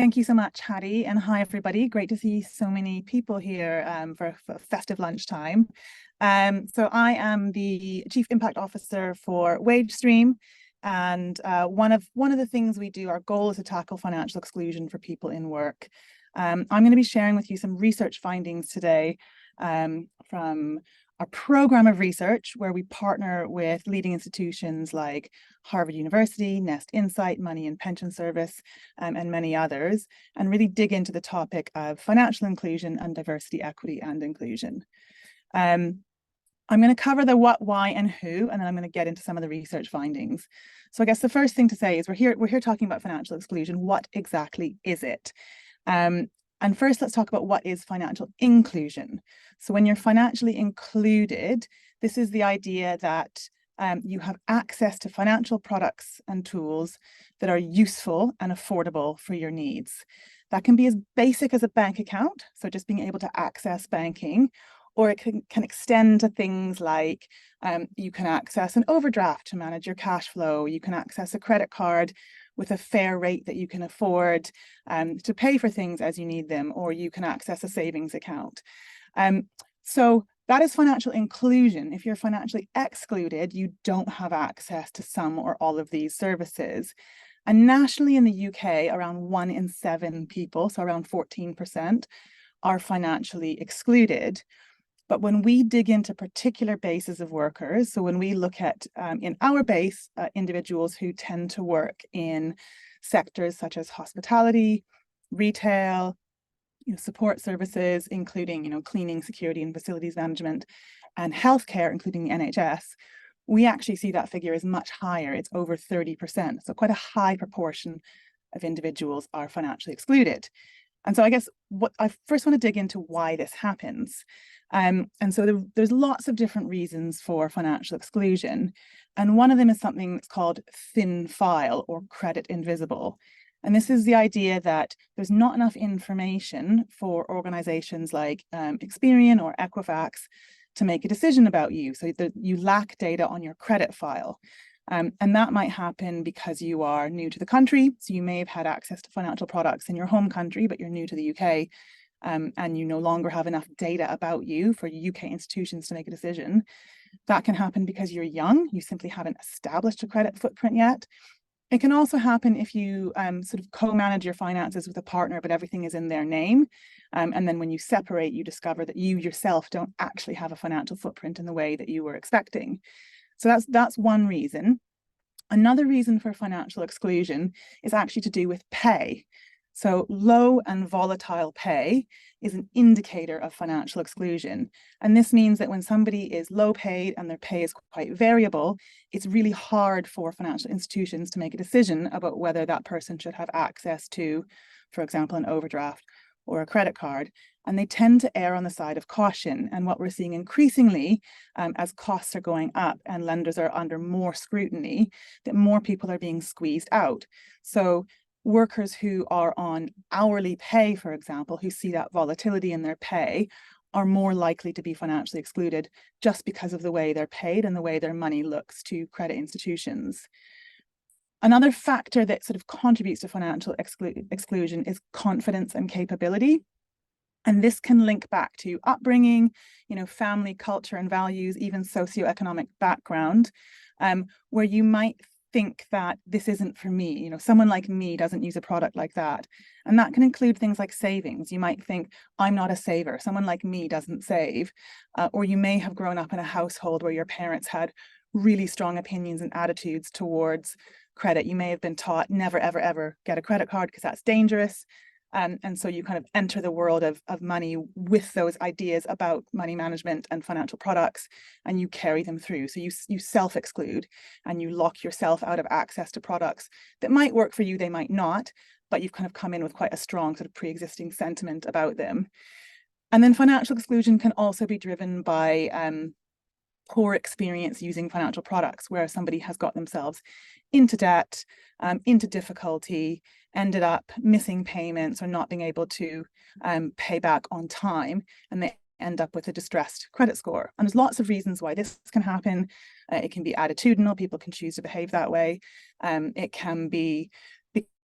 Thank you so much, Hattie, and hi, everybody. Great to see so many people here for festive lunchtime. So I am the Chief Impact Officer for WageStream, and one of the things we do, our goal is to tackle financial exclusion for people in work. I'm going to be sharing with you some research findings today from our program of research, where we partner with leading institutions like Harvard University, Nest Insight, Money and Pension Service, and many others, and really dig into the topic of financial inclusion and diversity, equity, and inclusion. I'm going to cover the what, why, and who, and then I'm going to get into some of the research findings. So I guess the first thing to say is we're here talking about financial exclusion. What exactly is it? And first, let's talk about what is financial inclusion. So when you're financially included, this is the idea that you have access to financial products and tools that are useful and affordable for your needs. That can be as basic as a bank account, so just being able to access banking, or it can extend to things like you can access an overdraft to manage your cash flow. You can access a credit card with a fair rate that you can afford to pay for things as you need them, or you can access a savings account. So that is financial inclusion. If you're financially excluded, you don't have access to some or all of these services. And nationally in the UK, around 1 in 7 people, so around 14%, are financially excluded. But when we dig into particular bases of workers, so when we look at, in our base, individuals who tend to work in sectors such as hospitality, retail, support services, including, cleaning, security and facilities management, and healthcare, including the NHS, we actually see that figure is much higher. It's over 30%. So quite a high proportion of individuals are financially excluded. And so I guess what I first want to dig into why this happens. And so there's lots of different reasons for financial exclusion. And one of them is something that's called thin file or credit invisible. And this is the idea that there's not enough information for organizations like Experian or Equifax to make a decision about you. So you lack data on your credit file. And that might happen because you are new to the country. So you may have had access to financial products in your home country, but you're new to the UK, and you no longer have enough data about you for UK institutions to make a decision. That can happen because you're young. You simply haven't established a credit footprint yet. It can also happen if you sort of co-manage your finances with a partner, but everything is in their name. And then when you separate, you discover that you yourself don't actually have a financial footprint in the way that you were expecting. So that's one reason. Another reason for financial exclusion is actually to do with pay. So low and volatile pay is an indicator of financial exclusion. And this means that when somebody is low paid and their pay is quite variable, it's really hard for financial institutions to make a decision about whether that person should have access to, for example, an overdraft or a credit card. And they tend to err on the side of caution. And what we're seeing increasingly as costs are going up and lenders are under more scrutiny, that more people are being squeezed out. So workers who are on hourly pay, for example, who see that volatility in their pay, are more likely to be financially excluded just because of the way they're paid and the way their money looks to credit institutions. Another factor that sort of contributes to financial exclusion is confidence and capability. And this can link back to upbringing, family, culture and values, even socioeconomic background, where you might think that this isn't for me. Someone like me doesn't use a product like that. And that can include things like savings. You might think, I'm not a saver. Someone like me doesn't save. Or you may have grown up in a household where your parents had really strong opinions and attitudes towards credit. You may have been taught never, ever, ever get a credit card because that's dangerous. And so you kind of enter the world of money with those ideas about money management and financial products, and you carry them through. So you self-exclude and you lock yourself out of access to products that might work for you, they might not, but you've kind of come in with quite a strong sort of pre-existing sentiment about them. And then financial exclusion can also be driven by poor experience using financial products, where somebody has got themselves into debt, into difficulty, ended up missing payments or not being able to pay back on time, and they end up with a distressed credit score. And there's lots of reasons why this can happen. It can be attitudinal. People can choose to behave that way. It can be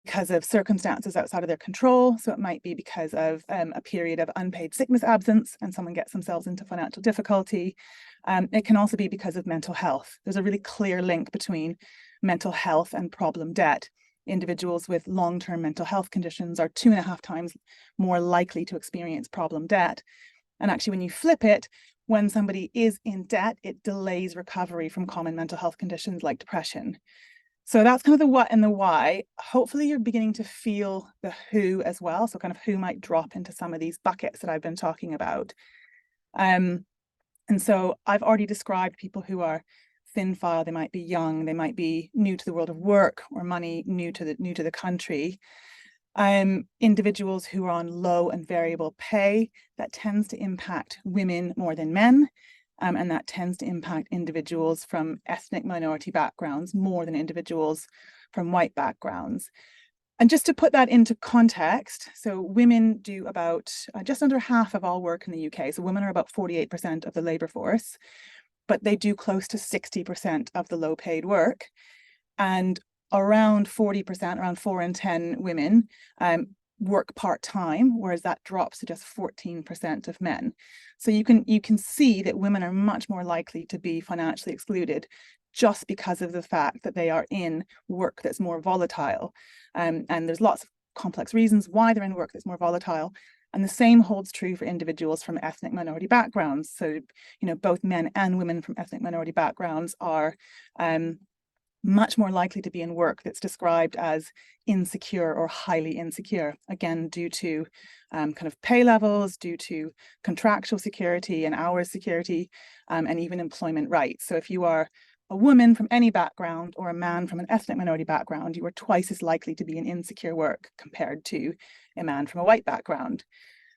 because of circumstances outside of their control. So it might be because of a period of unpaid sickness absence and someone gets themselves into financial difficulty. It can also be because of mental health. There's a really clear link between mental health and problem debt. Individuals with long-term mental health conditions are 2.5 times more likely to experience problem debt. And actually, when you flip it, when somebody is in debt, it delays recovery from common mental health conditions like depression. So that's kind of the what and the why. Hopefully you're beginning to feel the who as well. So kind of who might drop into some of these buckets that I've been talking about. And so I've already described people who are thin file. They might be young, they might be new to the world of work or money, new to the country. Individuals who are on low and variable pay, that tends to impact women more than men. And that tends to impact individuals from ethnic minority backgrounds more than individuals from white backgrounds. And just to put that into context, so women do about just under half of all work in the UK. So women are about 48% of the labour force, but they do close to 60% of the low paid work. And around 40%, around 4 in 10 women work part-time, whereas that drops to just 14% of men. So you can see that women are much more likely to be financially excluded just because of the fact that they are in work that's more volatile. And there's lots of complex reasons why they're in work that's more volatile. And the same holds true for individuals from ethnic minority backgrounds. So, both men and women from ethnic minority backgrounds are much more likely to be in work that's described as insecure or highly insecure, again, due to kind of pay levels, due to contractual security and hours security, and even employment rights. So if you are a woman from any background or a man from an ethnic minority background, you are twice as likely to be in insecure work compared to a man from a white background.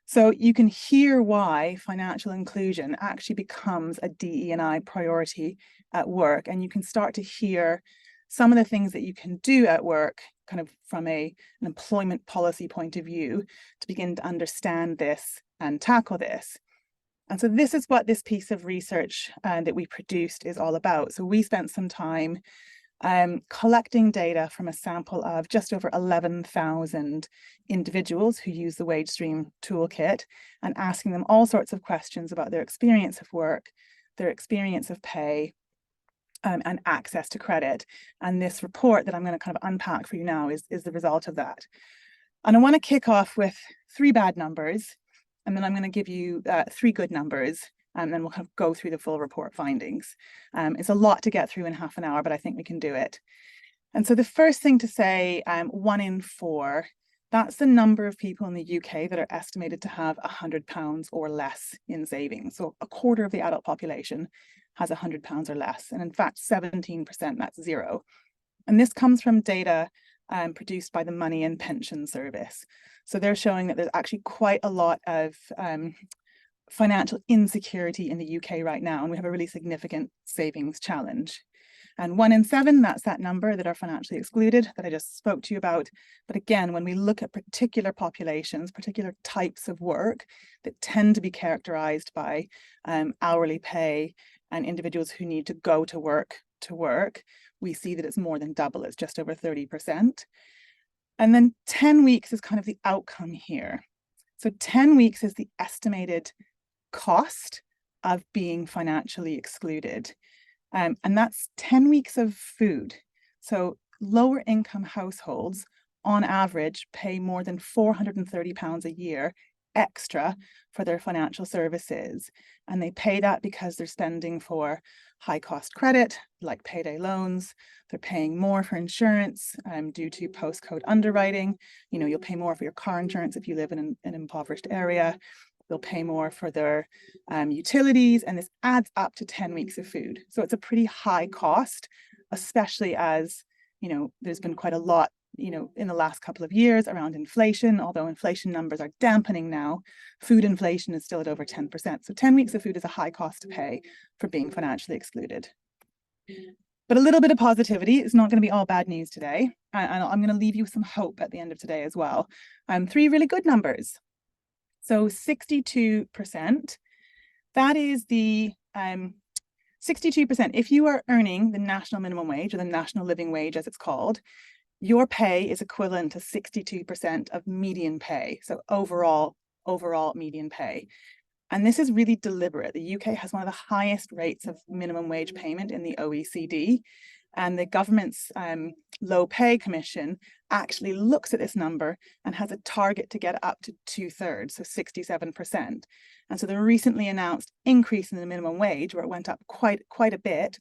So you can hear why financial inclusion actually becomes a DE&I priority at work. And you can start to hear some of the things that you can do at work, kind of from an employment policy point of view, to begin to understand this and tackle this. And so this is what this piece of research that we produced is all about. So we spent some time collecting data from a sample of just over 11,000 individuals who use the WageStream toolkit and asking them all sorts of questions about their experience of work, their experience of pay, and access to credit. And this report that I'm going to kind of unpack for you now is the result of that. And I want to kick off with 3 bad numbers, and then I'm going to give you 3 good numbers, and then we'll kind of go through the full report findings. It's a lot to get through in half an hour, but I think we can do it. And so the first thing to say, 1 in 4, that's the number of people in the UK that are estimated to have £100 or less in savings. So a quarter of the adult population has £100 or less. And in fact, 17%, that's 0. And this comes from data produced by the Money and Pension Service. So they're showing that there's actually quite a lot of financial insecurity in the UK right now, and we have a really significant savings challenge. And 1 in 7, that's that number that are financially excluded that I just spoke to you about. But again, when we look at particular populations, particular types of work that tend to be characterized by hourly pay and individuals who need to go to work, we see that it's more than double. It's just over 30%. And then 10 weeks is kind of the outcome here. So 10 weeks is the estimated cost of being financially excluded. And that's 10 weeks of food. So lower income households on average pay more than £430 a year extra for their financial services. And they pay that because they're spending for high cost credit, like payday loans. They're paying more for insurance due to postcode underwriting. You'll pay more for your car insurance if you live in an impoverished area. They'll pay more for their utilities, and this adds up to 10 weeks of food. So it's a pretty high cost, especially as, there's been quite a lot, in the last couple of years around inflation. Although inflation numbers are dampening now, food inflation is still at over 10%. So 10 weeks of food is a high cost to pay for being financially excluded. But a little bit of positivity. It's not going to be all bad news today. And I'm going to leave you some hope at the end of today as well. 3 really good numbers. So 62%, that is the 62%. If you are earning the national minimum wage, or the national living wage as it's called, your pay is equivalent to 62% of median pay. So overall median pay. And this is really deliberate. The UK has one of the highest rates of minimum wage payment in the OECD. And the government's low pay commission actually looks at this number and has a target to get up to 2/3, so 67%. And so the recently announced increase in the minimum wage, where it went up quite a bit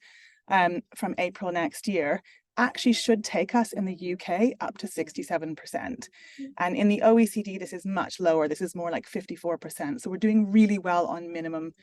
from April next year, actually should take us in the UK up to 67%. And in the OECD, this is much lower. This is more like 54%. So we're doing really well on minimum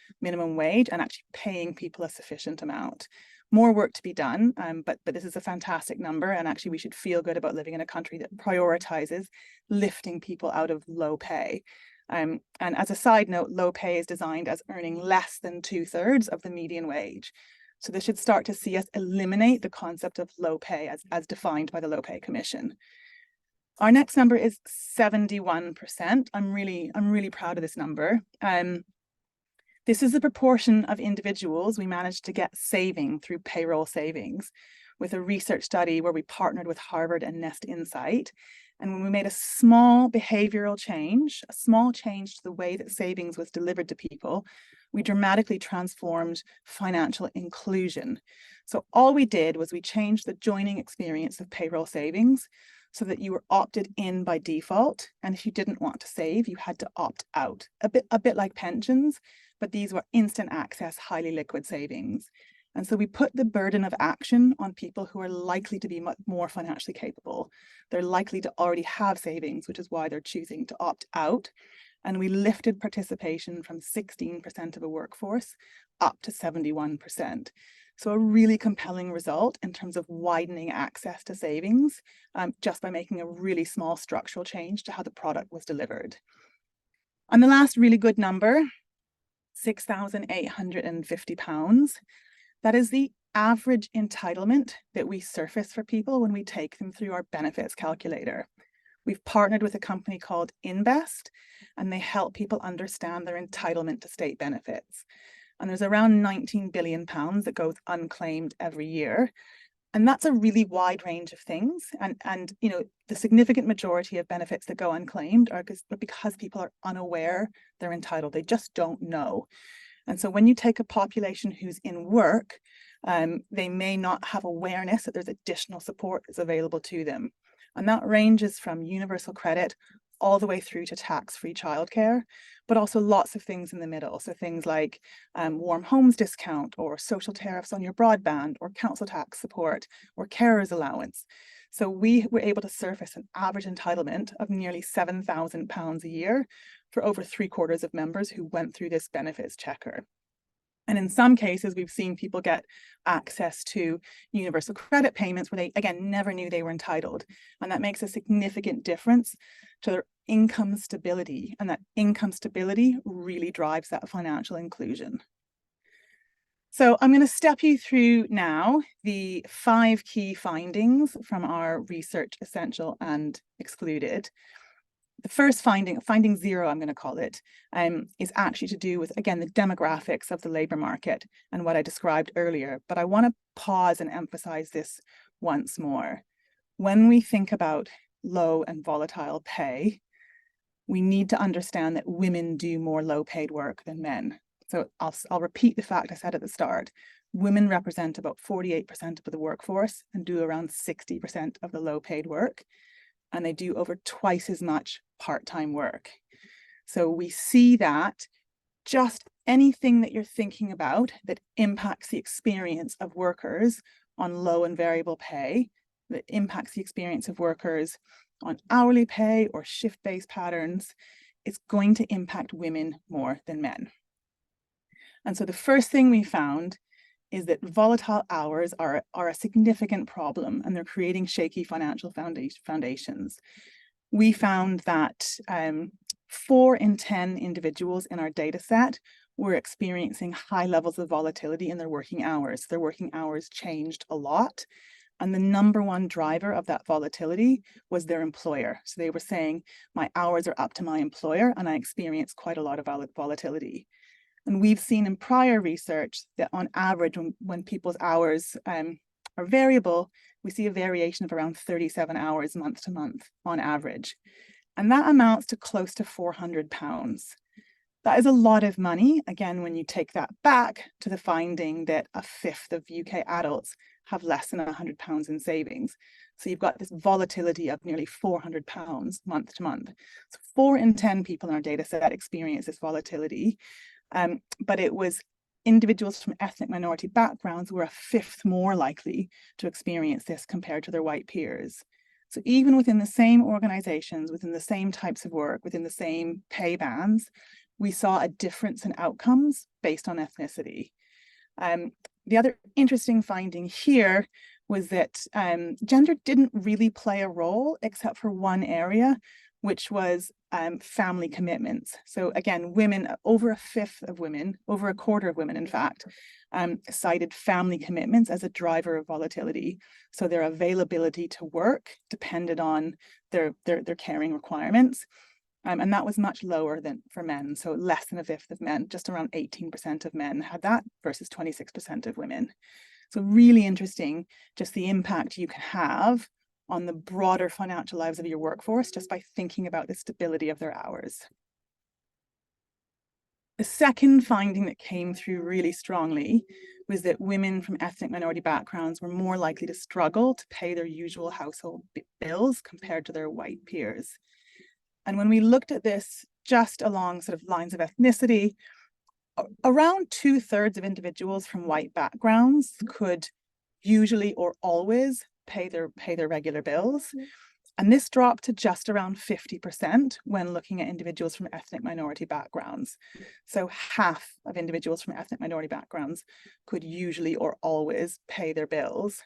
wage and actually paying people a sufficient amount. More work to be done, but this is a fantastic number, and actually we should feel good about living in a country that prioritizes lifting people out of low pay. And as a side note, low pay is designed as earning less than 2/3 of the median wage. So this should start to see us eliminate the concept of low pay as defined by the Low Pay Commission. Our next number is 71%. I'm really proud of this number. This is the proportion of individuals we managed to get saving through payroll savings with a research study where we partnered with Harvard and Nest Insight. And when we made a small behavioral change, a small change to the way that savings was delivered to people, we dramatically transformed financial inclusion. So all we did was we changed the joining experience of payroll savings so that you were opted in by default. And if you didn't want to save, you had to opt out, a bit like pensions, but these were instant access, highly liquid savings. And so we put the burden of action on people who are likely to be much more financially capable. They're likely to already have savings, which is why they're choosing to opt out. And we lifted participation from 16% of a workforce up to 71%. So a really compelling result in terms of widening access to savings, just by making a really small structural change to how the product was delivered. And the last really good number, £6,850. That is the average entitlement that we surface for people when we take them through our benefits calculator. We've partnered with a company called Invest, and they help people understand their entitlement to state benefits. And there's around £19 billion that goes unclaimed every year. And that's a really wide range of things. And you know, the significant majority of benefits that go unclaimed are because people are unaware they're entitled. They just don't know. And so when you take a population who's in work, they may not have awareness that there's additional support that's available to them. And that ranges from universal credit all the way through to tax-free childcare, but also lots of things in the middle. So things like warm homes discount, or social tariffs on your broadband, or council tax support, or carers allowance. So we were able to surface an average entitlement of nearly £7,000 a year for over 3/4 of members who went through this benefits checker. And in some cases, we've seen people get access to universal credit payments where they, again, never knew they were entitled. And that makes a significant difference to their income stability. And that income stability really drives that financial inclusion. So I'm going to step you through now the 5 key findings from our research essential and excluded. The first finding 0, I'm going to call it, is actually to do with, again, the demographics of the labour market and what I described earlier. But I want to pause and emphasize this once more. When we think about low and volatile pay, we need to understand that women do more low paid work than men. So I'll repeat the fact I said at the start. Women represent about 48% of the workforce and do around 60% of the low paid work. And they do over twice as much part-time work. So we see that just anything that you're thinking about that impacts the experience of workers on low and variable pay, that impacts the experience of workers on hourly pay or shift-based patterns, is going to impact women more than men. And so the first thing we found is that volatile hours are a significant problem, and they're creating shaky financial foundations. We found that 4 in 10 individuals in our data set were experiencing high levels of volatility in their working hours. Their working hours changed a lot. And the number one driver of that volatility was their employer. So they were saying, my hours are up to my employer, and I experience quite a lot of volatility. And we've seen in prior research that on average, when people's hours are variable, we see a variation of around 37 hours month to month on average. And that amounts to close to £400. That is a lot of money, again, when you take that back to the finding that a fifth of UK adults have less than £100 in savings. So you've got this volatility of nearly £400 month to month. So 4 in 10 people in our data set experience this volatility, but it was individuals from ethnic minority backgrounds were a fifth more likely to experience this compared to their white peers. So even within the same organizations, within the same types of work, within the same pay bands, we saw a difference in outcomes based on ethnicity. The other interesting finding here was that gender didn't really play a role except for one area, which was family commitments. So again, women, over a fifth of women, over a quarter of women, in fact, cited family commitments as a driver of volatility. So their availability to work depended on their caring requirements. And that was much lower than for men. So less than a fifth of men, just around 18% of men had that versus 26% of women. So really interesting, just the impact you can have on the broader financial lives of your workforce just by thinking about the stability of their hours. The second finding that came through really strongly was that women from ethnic minority backgrounds were more likely to struggle to pay their usual household bills compared to their white peers. And when we looked at this just along sort of lines of ethnicity, around 2/3 of individuals from white backgrounds could usually or always pay their regular bills. And this dropped to just around 50% when looking at individuals from ethnic minority backgrounds. So half of individuals from ethnic minority backgrounds could usually or always pay their bills.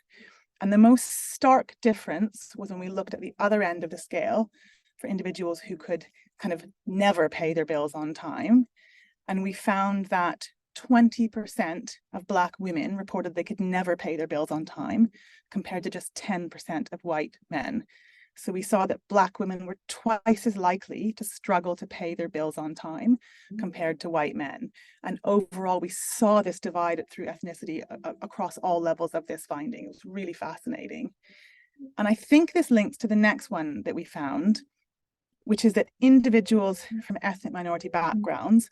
And the most stark difference was when we looked at the other end of the scale for individuals who could kind of never pay their bills on time. And we found that 20% of Black women reported they could never pay their bills on time, compared to just 10% of white men. So we saw that Black women were twice as likely to struggle to pay their bills on time compared to white men. And overall, we saw this divide through ethnicity across all levels of this finding. It was really fascinating. And I think this links to the next one that we found, which is that individuals from ethnic minority backgrounds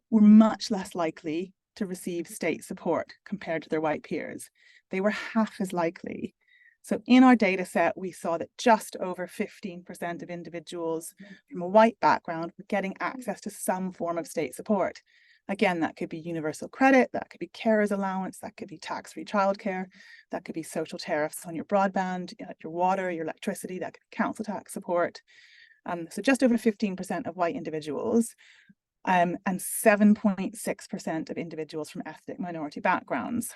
were much less likely to receive state support compared to their white peers. They were half as likely. So in our data set, we saw that just over 15% of individuals from a white background were getting access to some form of state support. Again, that could be universal credit, that could be carers allowance, that could be tax-free childcare, that could be social tariffs on your broadband, your water, your electricity, that could be council tax support. So just over 15% of white individuals and 7.6% of individuals from ethnic minority backgrounds.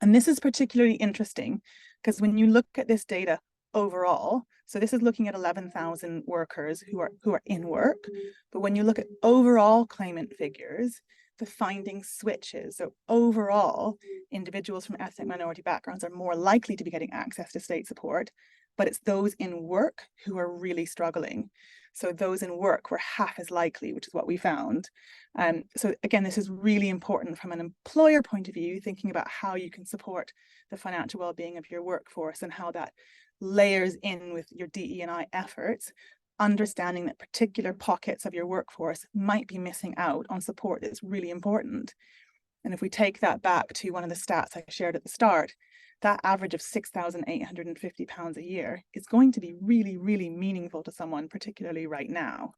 And this is particularly interesting because when you look at this data overall, so this is looking at 11,000 workers who are in work, but when you look at overall claimant figures, the finding switches. So overall, individuals from ethnic minority backgrounds are more likely to be getting access to state support, but it's those in work who are really struggling. So those in work were half as likely, which is what we found. So again, this is really important from an employer point of view, thinking about how you can support the financial well-being of your workforce and how that layers in with your DE&I efforts, understanding that particular pockets of your workforce might be missing out on support that's really important. And if we take that back to one of the stats I shared at the start, that average of £6,850 a year is going to be really, really meaningful to someone, particularly right now.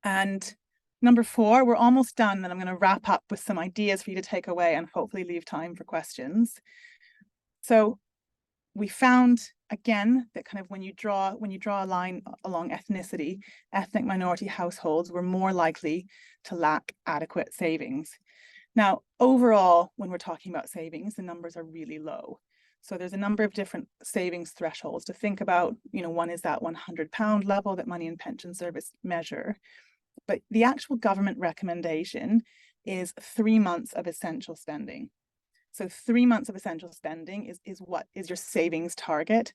And number 4, we're almost done, and I'm going to wrap up with some ideas for you to take away and hopefully leave time for questions. So we found, again, that kind of when you draw a line along ethnicity, ethnic minority households were more likely to lack adequate savings. Now, overall, when we're talking about savings, the numbers are really low. So there's a number of different savings thresholds to think about. One is that £100 level that Money and Pension Service measure. But the actual government recommendation is 3 months of essential spending. So 3 months of essential spending is what is your savings target.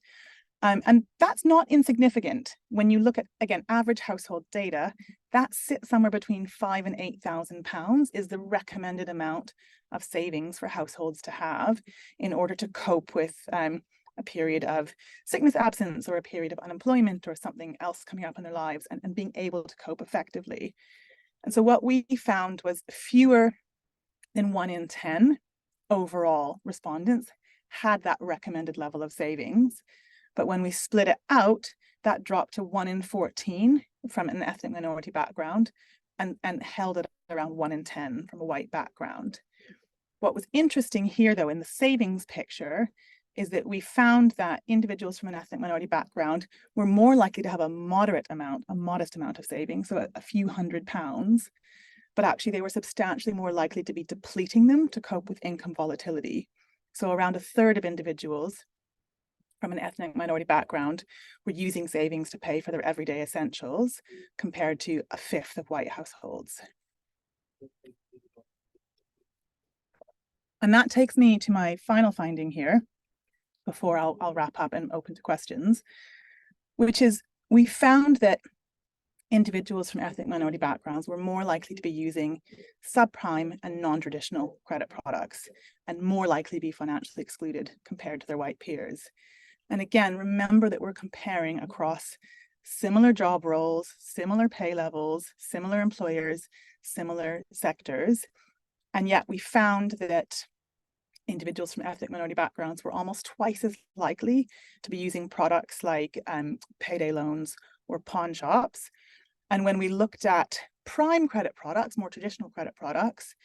And that's not insignificant. When you look at, again, average household data, that sits somewhere between £5,000 and £8,000 is the recommended amount of savings for households to have in order to cope with a period of sickness absence or a period of unemployment or something else coming up in their lives, and being able to cope effectively. And so what we found was fewer than 1 in 10 overall respondents had that recommended level of savings. But when we split it out, that dropped to 1 in 14 from an ethnic minority background, and held it around 1 in 10 from a white background. What was interesting here, though, in the savings picture, is that we found that individuals from an ethnic minority background were more likely to have a modest amount of savings, so a few £100s, but actually they were substantially more likely to be depleting them to cope with income volatility. So around a third of individuals from an ethnic minority background were using savings to pay for their everyday essentials, compared to a fifth of white households. And that takes me to my final finding here, before I'll wrap up and open to questions, which is we found that individuals from ethnic minority backgrounds were more likely to be using subprime and non-traditional credit products, and more likely to be financially excluded compared to their white peers. And again, remember that we're comparing across similar job roles, similar pay levels, similar employers, similar sectors. And yet we found that individuals from ethnic minority backgrounds were almost twice as likely to be using products like payday loans or pawn shops. And when we looked at prime credit products, more traditional credit products,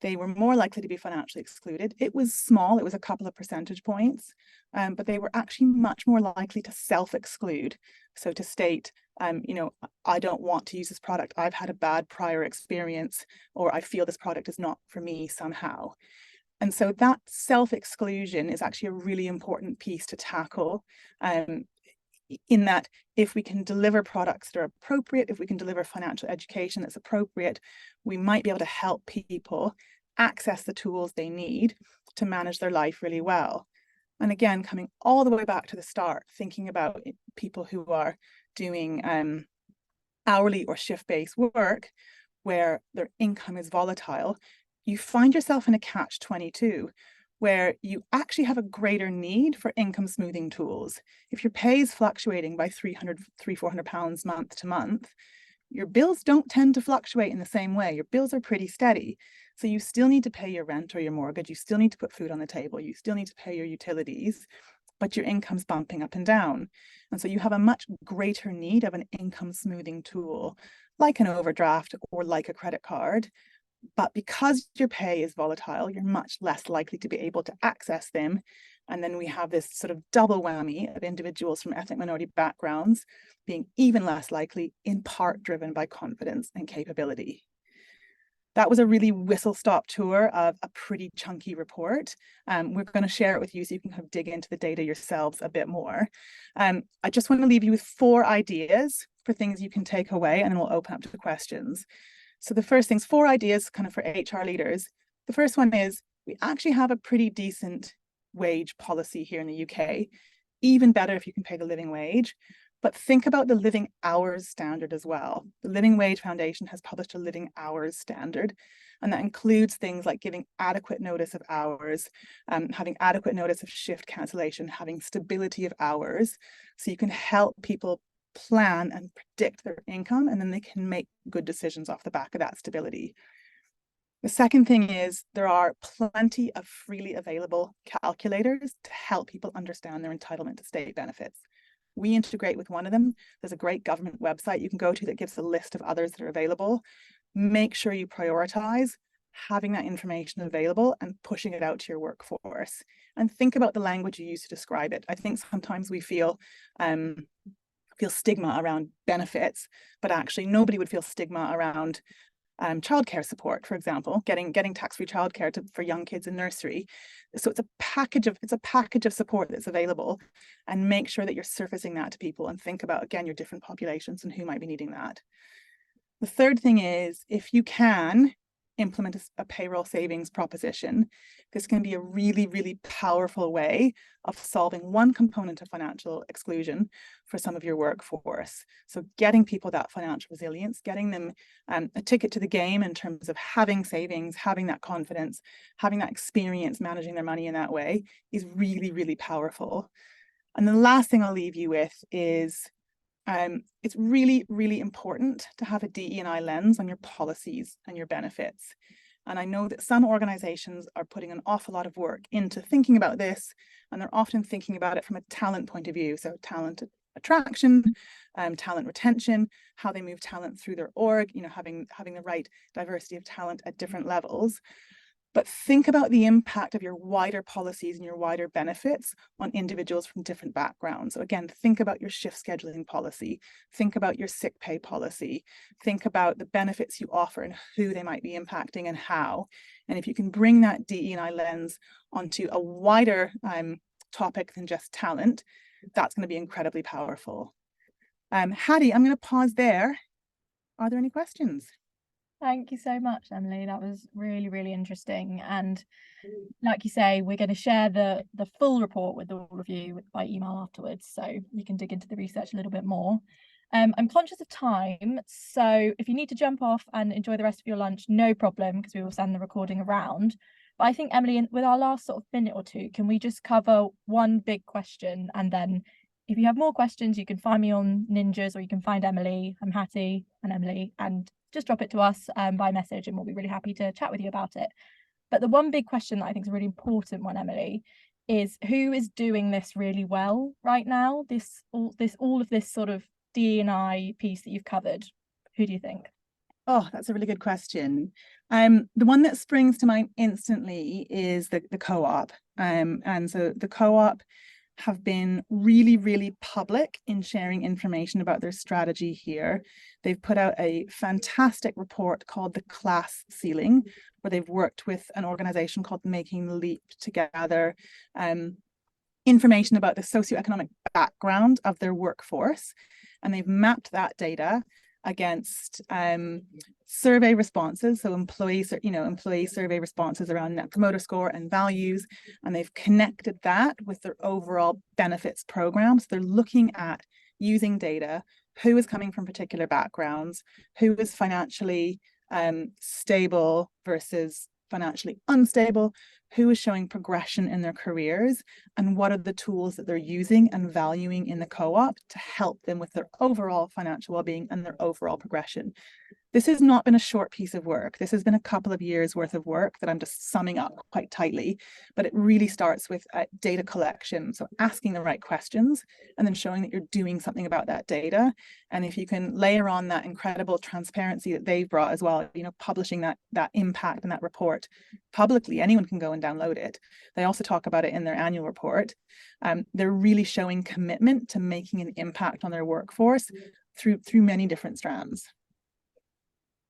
they were more likely to be financially excluded. It was small, it was a couple of percentage points, but they were actually much more likely to self-exclude. So to state, I don't want to use this product, I've had a bad prior experience, or I feel this product is not for me somehow. And so that self-exclusion is actually a really important piece to tackle, in that if we can deliver products that are appropriate, if we can deliver financial education that's appropriate, we might be able to help people access the tools they need to manage their life really well. And again, coming all the way back to the start, thinking about people who are doing hourly or shift-based work where their income is volatile, you find yourself in a catch-22 where you actually have a greater need for income smoothing tools. If your pay is fluctuating by £300–400 month to month, your bills don't tend to fluctuate in the same way. Your bills are pretty steady. So you still need to pay your rent or your mortgage. You still need to put food on the table. You still need to pay your utilities, but your income's bumping up and down. And so you have a much greater need of an income smoothing tool, like an overdraft or like a credit card. But because your pay is volatile, you're much less likely to be able to access them. And then we have this sort of double whammy of individuals from ethnic minority backgrounds being even less likely, in part driven by confidence and capability. That was a really whistle-stop tour of a pretty chunky report. We're going to share it with you so you can kind of dig into the data yourselves a bit more. I just want to leave you with 4 ideas for things you can take away, and then we'll open up to questions. So the first thing's 4 ideas kind of for HR leaders. The first one is we actually have a pretty decent wage policy here in the UK, even better if you can pay the living wage. But think about the living hours standard as well. The Living Wage Foundation has published a living hours standard, and that includes things like giving adequate notice of hours, having adequate notice of shift cancellation, having stability of hours, so you can help people plan and predict their income, and then they can make good decisions off the back of that stability. The second thing is there are plenty of freely available calculators to help people understand their entitlement to state benefits. We integrate with one of them. There's a great government website you can go to that gives a list of others that are available. Make sure you prioritize having that information available and pushing it out to your workforce. And think about the language you use to describe it. I think sometimes we feel stigma around benefits, but actually nobody would feel stigma around childcare support, for example, getting tax-free childcare for young kids in nursery. So it's a package of support that's available, and make sure that you're surfacing that to people, and think about, again, your different populations and who might be needing that. The third thing is, if you can, implement a payroll savings proposition, this can be a really, really powerful way of solving one component of financial exclusion for some of your workforce. So getting people that financial resilience, getting them a ticket to the game in terms of having savings, having that confidence, having that experience managing their money in that way is really, really powerful. And the last thing I'll leave you with is it's really, really important to have a DE&I lens on your policies and your benefits. And I know that some organizations are putting an awful lot of work into thinking about this, and they're often thinking about it from a talent point of view. So talent attraction, talent retention, how they move talent through their org, having the right diversity of talent at different levels. But think about the impact of your wider policies and your wider benefits on individuals from different backgrounds. So again, think about your shift scheduling policy, think about your sick pay policy, think about the benefits you offer and who they might be impacting and how. And if you can bring that DE&I lens onto a wider topic than just talent, that's going to be incredibly powerful. Hattie, I'm going to pause there. Are there any questions? Thank you so much, Emily. That was really, really interesting. And like you say, we're going to share the full report with all of you by email afterwards, so you can dig into the research a little bit more. I'm conscious of time, so if you need to jump off and enjoy the rest of your lunch, no problem, because we will send the recording around. But I think, Emily, with our last sort of minute or two, can we just cover one big question? And then if you have more questions, you can find me on Ninjas, or you can find Emily. I'm Hattie and Emily, and just drop it to us by message, and we'll be really happy to chat with you about it. But the one big question that I think is a really important one, Emily, is who is doing this really well right now? All of this sort of DE&I piece that you've covered. Who do you think? Oh, that's a really good question. The one that springs to mind instantly is the co-op. And so the co-op have been really, really public in sharing information about their strategy here. They've put out a fantastic report called The Class Ceiling, where they've worked with an organization called Making the Leap to gather information about the socioeconomic background of their workforce. And they've mapped that data against survey responses, so employee survey responses around Net Promoter Score and values, and they've connected that with their overall benefits program. So they're looking at using data, who is coming from particular backgrounds, who is financially stable versus financially unstable, who is showing progression in their careers, and what are the tools that they're using and valuing in the co-op to help them with their overall financial well-being and their overall progression. This has not been a short piece of work. This has been a couple of years worth of work that I'm just summing up quite tightly, but it really starts with data collection. So asking the right questions and then showing that you're doing something about that data. And if you can layer on that incredible transparency that they've brought as well, publishing that impact and that report publicly, anyone can go and download it. They also talk about it in their annual report. They're really showing commitment to making an impact on their workforce through many different strands.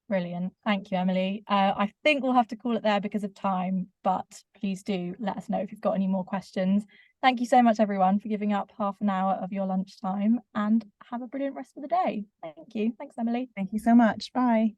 Brilliant. Thank you, Emily. I think we'll have to call it there because of time, but please do let us know if you've got any more questions. Thank you so much, everyone, for giving up half an hour of your lunchtime, and have a brilliant rest of the day. Thank you. Thanks, Emily. Thank you so much. Bye.